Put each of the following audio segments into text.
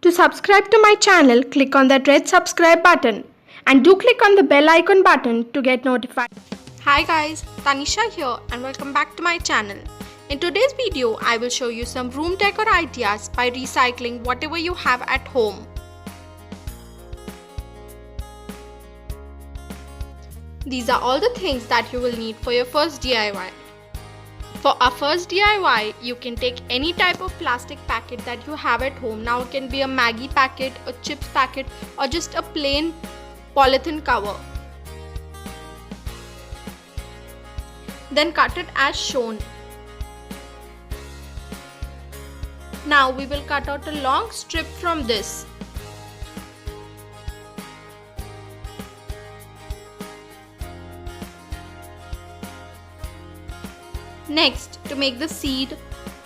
To subscribe to my channel, click on that red subscribe button and do click on the bell icon button to get notified. Hi guys, Tanisha here and welcome back to my channel. In today's video, I will show you some room decor ideas by recycling whatever you have at home. These are all the things that you will need for your first DIY. For our first DIY, you can take any type of plastic packet that you have at home. Now it can be a Maggi packet, a chips packet, or just a plain polythene cover. Then cut it as shown. Now we will cut out a long strip from this. Next, to make the seed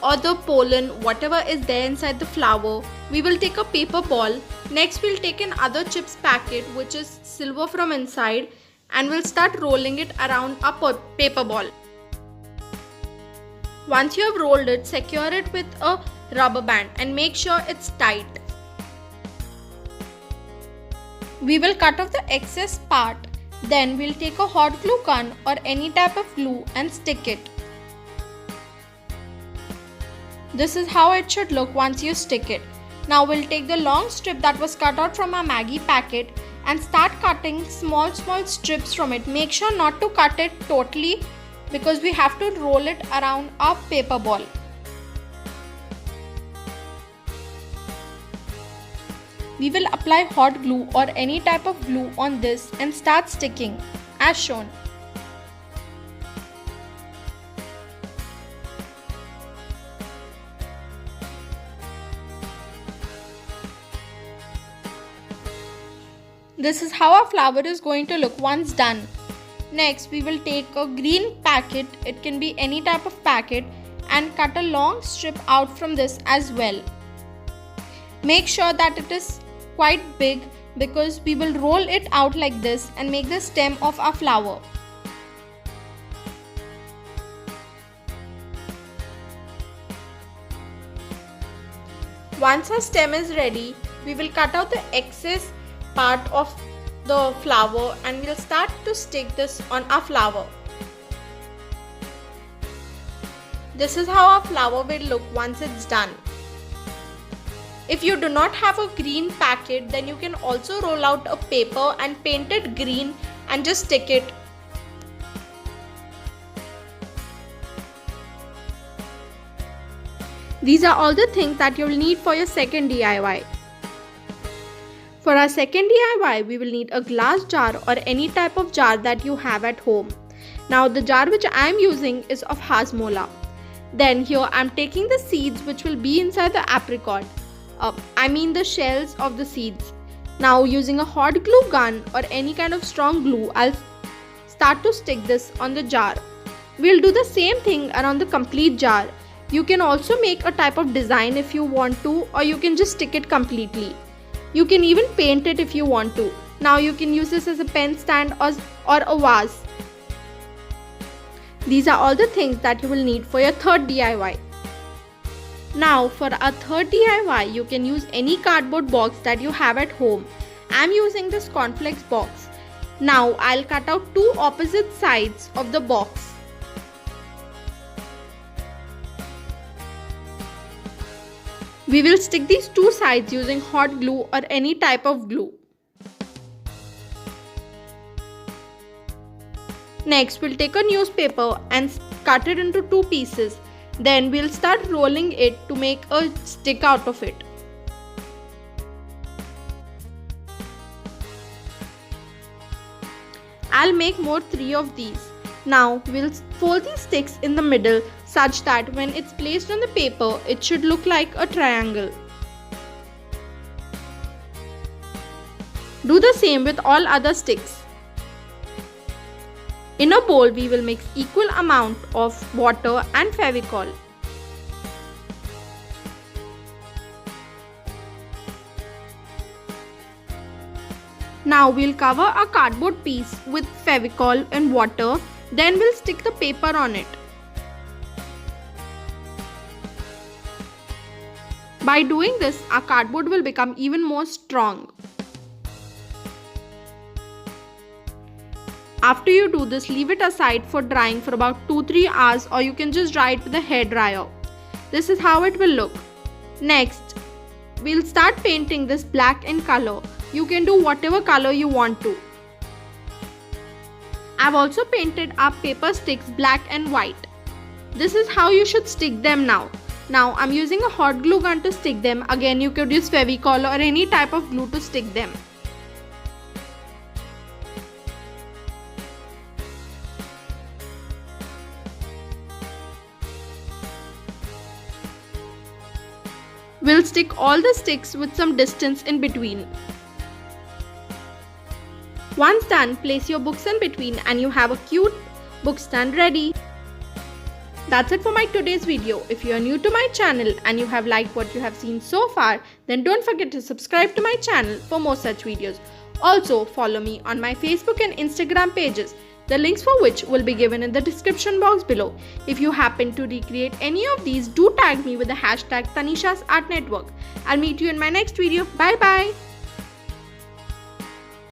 or the pollen, whatever is there inside the flower, we will take a paper ball. Next, we'll take another chips packet which is silver from inside and we'll start rolling it around a paper ball. Once you have rolled it, secure it with a rubber band and make sure it's tight. We will cut off the excess part. Then we'll take a hot glue gun or any type of glue and stick it. This is how it should look once you stick it. Now we'll take the long strip that was cut out from our Maggi packet and start cutting small strips from it. Make sure not to cut it totally because we have to roll it around our paper ball. We will apply hot glue or any type of glue on this and start sticking as shown. This is how our flower is going to look once done. Next, we will take a green packet, it can be any type of packet, and cut a long strip out from this as well. Make sure that it is quite big because we will roll it out like this and make the stem of our flower. Once our stem is ready, we will cut out the excess part of the flower and we'll start to stick this on our flower. This is how our flower will look once it's done. If you do not have a green packet, then you can also roll out a paper and paint it green and just stick it. These are all the things that you will need for your second DIY. For our second DIY, we will need a glass jar or any type of jar that you have at home. Now the jar which I am using is of Hajmola. Then here I am taking the seeds which will be inside the apricot. The shells of the seeds. Now using a hot glue gun or any kind of strong glue, I'll start to stick this on the jar. We'll do the same thing around the complete jar. You can also make a type of design if you want to, or you can just stick it completely. You can even paint it if you want to. Now you can use this as a pen stand or a vase. These are all the things that you will need for your third DIY. Now for our third DIY, you can use any cardboard box that you have at home. I am using this cornflakes box. Now I'll cut out two opposite sides of the box. We will stick these two sides using hot glue or any type of glue. Next, we'll take a newspaper and cut it into two pieces. Then we'll start rolling it to make a stick out of it. I'll make more 3 of these. Now we'll fold these sticks in the middle such that when it's placed on the paper, it should look like a triangle. Do the same with all other sticks. In a bowl, we will mix equal amount of water and Fevicol. Now we'll cover a cardboard piece with Fevicol and water, then we'll stick the paper on it. By doing this, our cardboard will become even more strong. After you do this, leave it aside for drying for about 2-3 hours, or you can just dry it with a hair dryer. This is how it will look. Next, we'll start painting this black in color. You can do whatever color you want to. I've also painted our paper sticks black and white. This is how you should stick them now. Now I'm using a hot glue gun to stick them. Again, you could use Fevicol or any type of glue to stick them. We'll stick all the sticks with some distance in between. Once done, place your books in between and you have a cute book stand ready. That's it for my today's video. If you are new to my channel and you have liked what you have seen so far, then don't forget to subscribe to my channel for more such videos. Also, follow me on my Facebook and Instagram pages, the links for which will be given in the description box below. If you happen to recreate any of these, do tag me with the hashtag Tanisha's Art Network. I'll meet you in my next video. Bye bye.